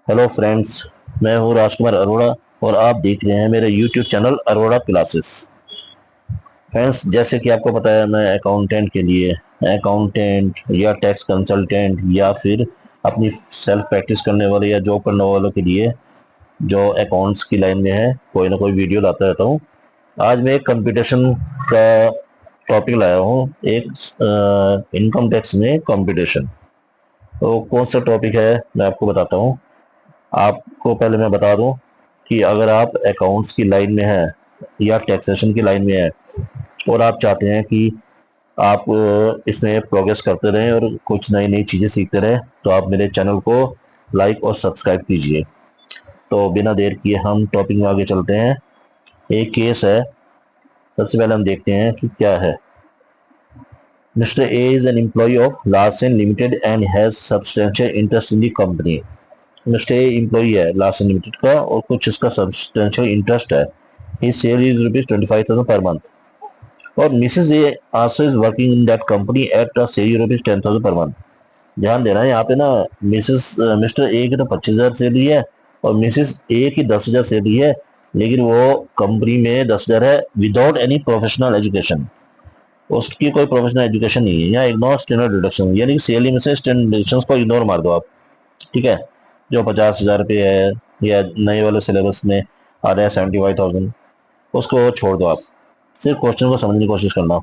Hello friends, मैं हूँ राजकुमार अरोड़ा और आप देख रहे हैं मेरे YouTube channel Arora classes. Friends, जैसे कि आपको पता है, मैं अकाउंटेंट के लिए अकाउंटेंट या टैक्स कंसल्टेंट या फिर अपनी सेल्फ प्रैक्टिस करने वाले या जॉब करने वालों के लिए जो अकाउंट्स की लाइन में है कोई ना कोई वीडियो लाता रहता हूँ। आज मैं एक कंपटीशन का टॉपिक लाया हूँ, एक इनकम टैक्स में कंपटीशन। तो कौन सा टॉपिक है मैं आपको बताता हूँ। आपको पहले मैं बता दूं कि अगर आप अकाउंट्स की लाइन में हैं या टैक्सेशन की लाइन में हैं और आप चाहते हैं कि आप इसमें प्रोग्रेस करते रहें और कुछ नई नई चीज़ें सीखते रहें, तो आप मेरे चैनल को लाइक और सब्सक्राइब कीजिए। तो बिना देर किए हम टॉपिक में आगे चलते हैं। एक केस है, सबसे पहले हम देखते हैं कि क्या है। Mr A is an employ of Larsen limited and has substantial interest in the company. Mr A employee है लार्सन लिमिटेड का और कुछ इसका सब्सटेंशियल इंटरेस्ट है। His salary is rupees 25,000 per month. और Mrs A also is working in that company at a salary rupees 10,000 per month. ध्यान देना यहाँ पे ना, मिस्टर ए की तो 25,000 सैलरी है और मिसेज ए की 10,000 सैलरी है, लेकिन वो कंपनी में 10,000 है विदाउट एनी प्रोफेशनल एजुकेशन। उसकी कोई प्रोफेशनल एजुकेशन नहीं है। यहाँ इग्नोर स्टैंडर्ड डिडक्शन, यानी कि सैलरी में से स्टैंडर्ड डिडक्शन को इग्नोर मार दो आप। ठीक है, जो 50,000 रुपये है या नए वाले सिलेबस में आ रहा है 75,000, उसको छोड़ दो आप। सिर्फ क्वेश्चन को समझने की कोशिश करना।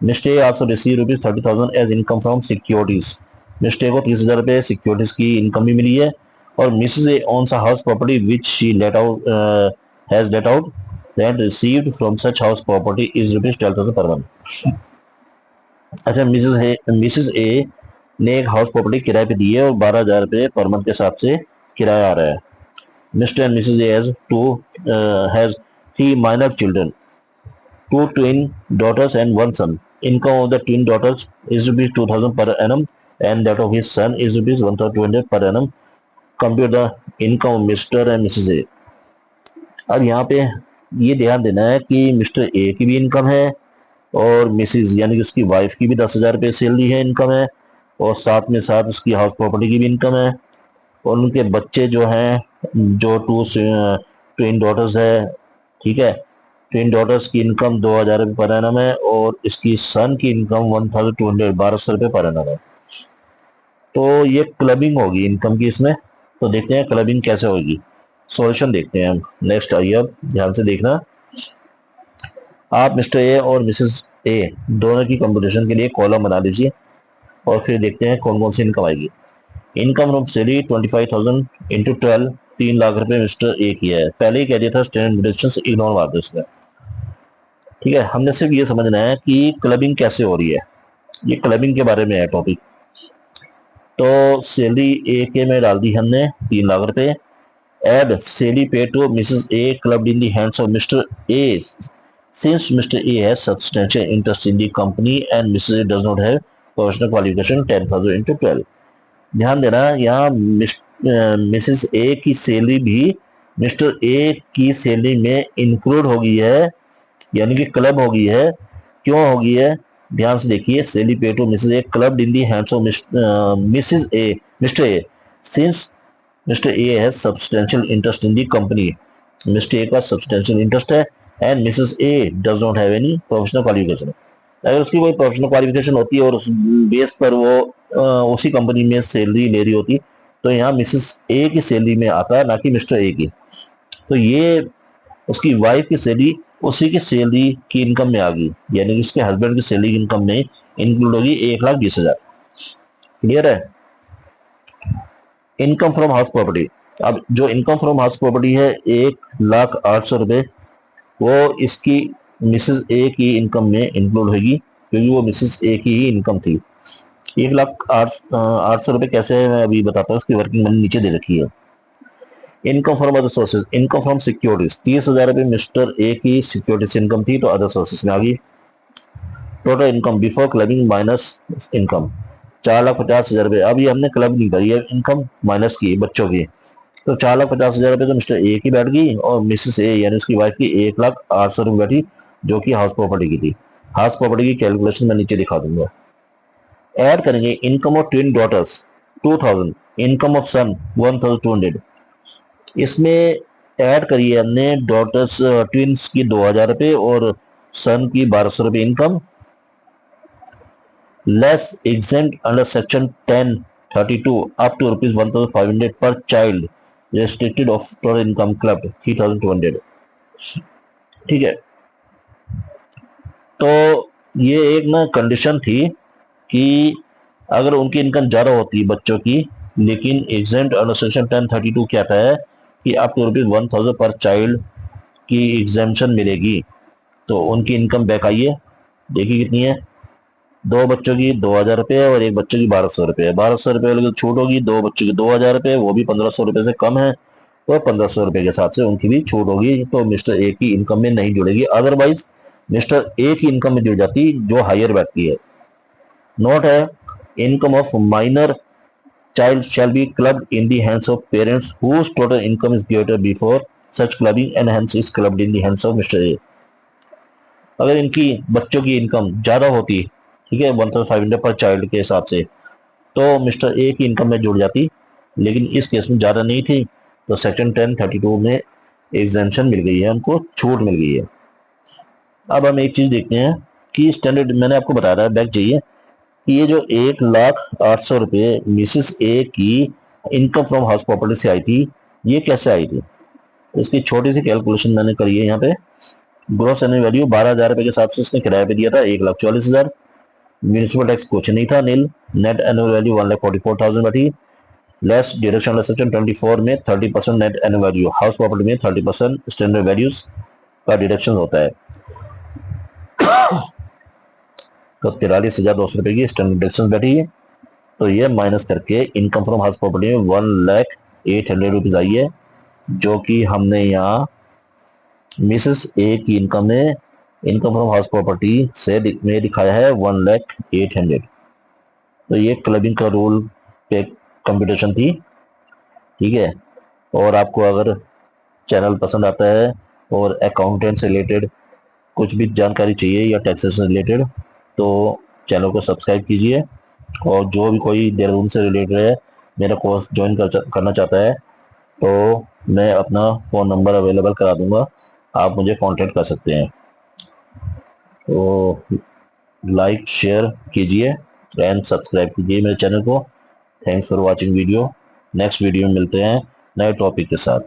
Mr A also receive rupees 30,000 as income from securities. Mr को 30,000 रुपये सिक्योरिटीज की इनकम भी मिली है। और Mrs A owns a house property which she let out has let out that received from such house property is rupees 12,000 per month. अच्छा, Mrs ए ने एक हाउस प्रॉपर्टी किराए पे दी है और 12,000 रुपये पर मंथ के हिसाब से किराया आ रहा है। Mr. and Mrs. A has three minor children, two twin daughters and one son. Income of the twin daughters is rupees 2,000 per annum and that of his son is rupees 1,200 per annum. Compute the income of Mr. and Mrs. A. अब यहाँ पे ये ध्यान देना है कि mister A की भी इनकम है और मिसिज यानी कि उसकी वाइफ की भी 10,000 रुपये सैलरी है, इनकम है, और साथ में साथ उसकी हाउस प्रॉपर्टी की भी इनकम है। और उनके बच्चे जो हैं, जो टू ट्विन डॉटर्स है, ठीक है, ट्विन डॉटर्स की इनकम 2,000 रुपये पर एनम है और इसकी सन की इनकम 1,200 1,200 रुपये पर एनम है। तो ये क्लबिंग होगी इनकम की इसमें। तो देखते हैं क्लबिंग कैसे होगी, सॉल्यूशन देखते हैं हम। नेक्स्ट आइए, अब ध्यान से देखना। आप मिस्टर ए और मिसेस ए दोनों की कंपटीशन के लिए कॉलम बना लीजिए और फिर देखते हैं कौन कौन सी इनकम आएगी। Income from salary 25,000 into 12, 3 lakh रुपए मिस्टर ए की है। पहले ही कह दिया था स्टैंडर्ड डिडक्शन इग्नोर मार दो इसमें। ठीक है, हमने सिर्फ ये समझना है कि क्लबिंग कैसे हो रही है। ये क्लबिंग के बारे में है टॉपिक। तो सैलरी ए के में डाल दी हमने 3 लाख रुपए। Add salary pay to Mrs A clubbed in the hands of Mr A since Mr A has substantial interest in the company and Mrs A does not have professional qualification 10,000 into 12। ध्यान देना, यहाँ Mrs A की salary भी mister A की salary में include हो गई है, यानी कि क्लब हो गई है। क्यों हो गई है, ध्यान से देखिए। Salary pay to Mrs A clubbed in the hands of Mrs A Mr A since Mr A has substantial interest in the company. Mr A का सब्सटेंशियल इंटरेस्ट है and Mrs A does not have any professional qualification. अगर उसकी कोई professional qualification होती है और उस base पर वो उसी कंपनी में सैलरी ले रही होती, तो यहाँ मिसेस ए की सैलरी में आता है, ना कि मिस्टर ए की। तो ये उसकी वाइफ की सैलरी उसी की सैलरी की इनकम में आ गई, यानी कि उसके हस्बैंड की सैलरी की इनकम में इंक्लूड होगी 1,20,000। क्लियर है। इनकम फ्रॉम हाउस प्रॉपर्टी, अब जो इनकम फ्रॉम हाउस प्रॉपर्टी है 1,08,000 रुपये, वो इसकी मिसेस ए की इनकम में इंक्लूड होगी क्योंकि वो मिसेस ए की ही इनकम थी। 1,08,000 रुपये कैसे है मैं अभी बताता हूँ। उसकी वर्किंग मनी नीचे दे रखी है। Income from other sources, income from securities, 30,000 रुपये मिस्टर ए की सिक्योरिटी से इनकम थी तो अदर सोर्सेज में आ गई। Total income before clubbing minus income 4,50,000 रुपये। अब ये हमने क्लब नहीं करी है, इनकम माइनस की बच्चों की, तो 4,50,000 रुपये तो मिस्टर ए की बैठ गई और मिसेस ए यानी उसकी वाइफ की 1,08,000 रुपये बैठी, जो कि हाउस प्रॉपर्टी की थी। हाउस प्रॉपर्टी की कैलकुलेशन मैं नीचे दिखा दूंगा। ऐड करेंगे income of twin daughters, 2000, income of son 1200, इसमें ऐड करिए हमने डॉटर्स ट्विंस की 2000 रुपये और सन की 1200 रुपये income, less exempt under section 1032 up to rupees 1500 per child, restricted of total income club 3200। ठीक है, तो ये एक ना कंडीशन थी कि अगर उनकी इनकम ज़्यादा होती है बच्चों की, लेकिन एग्जेंट अंडर सेक्शन 1032 क्या आता है कि अप टू रुपीज 1000 पर चाइल्ड की एग्जेम्पशन मिलेगी, तो उनकी इनकम बैक आइए, देखिए कितनी है, दो बच्चों की 2000 रुपये और एक बच्चे की 1200 रुपये, 1200 रुपये वाली छूट होगी, दो बच्चों की 2000 रुपये, वो भी 1500 रुपये से कम है, तो 1500 रुपये के हिसाब से उनकी भी छूट होगी, तो मिस्टर ए की इनकम में नहीं जुड़ेगी। अदरवाइज मिस्टर ए की इनकम में जुड़ जाती जो हायर बैठती है। नोट है, income of minor child shall be clubbed in the hands of parents whose total income is greater before such clubbing and hence is clubbed in the hands of Mr. A। अगर इनकी बच्चों की income ज़्यादा होती, ठीक है, 1500 per child के हिसाब से, तो मिस्टर ए की इनकम में जुड़ जाती, लेकिन इस केस में ज़्यादा नहीं थी, तो सेक्शन 1032 में एग्जेम्पशन मिल गई है, उनको छूट मिल गई है। अब हम एक चीज़ देखते हैं कि स्टैंडर्ड, मैंने आपको बताया था, बैक चाहिए, ये जो 1,08,000 रुपये मिसिस ए की इनकम फ्रॉम हाउस प्रॉपर्टी से आई थी, ये कैसे आई थी, इसकी छोटी सी कैलकुलेशन मैंने करी है यहाँ पे। ग्रॉस एनुअल वैल्यू 12,000 रुपये के हिसाब से उसने किराए पे दिया था, 1,40,000, म्यूनिसिपल टैक्स कुछ नहीं था, नील, नेट एनुअल वैल्यू 1,44,000 बैठी, लेस डिडक्शन सेक्शन 24 में 30% net annual value, house property में 30% स्टैंडर्ड वैल्यूज का डिडक्शन होता है, तो 43,200 रुपये की स्टैंडर्ड डिडक्शन बैठी है, तो ये माइनस करके इनकम फ्रॉम हाउस प्रॉपर्टी में 1,08,000 रुपीज आई है, जो कि हमने यहाँ मिसेस ए की इनकम में इनकम फ्रॉम हाउस प्रॉपर्टी से में दिखाया है 1,08,000। तो ये क्लबिंग का रूल पे कंप्यूटेशन थी। ठीक है, और आपको अगर चैनल पसंद आता है और अकाउंटेंट से रिलेटेड कुछ भी जानकारी चाहिए या टैक्सेस से रिलेटेड, तो चैनल को सब्सक्राइब कीजिए, और जो भी कोई देहरादून से रिलेटेड है मेरा कोर्स ज्वाइन करना चाहता है, तो मैं अपना फ़ोन नंबर अवेलेबल करा दूंगा, आप मुझे कांटेक्ट कर सकते हैं। तो लाइक शेयर कीजिए एंड सब्सक्राइब कीजिए मेरे चैनल को। Thanks for watching video. Next video में मिलते हैं नए टॉपिक के साथ।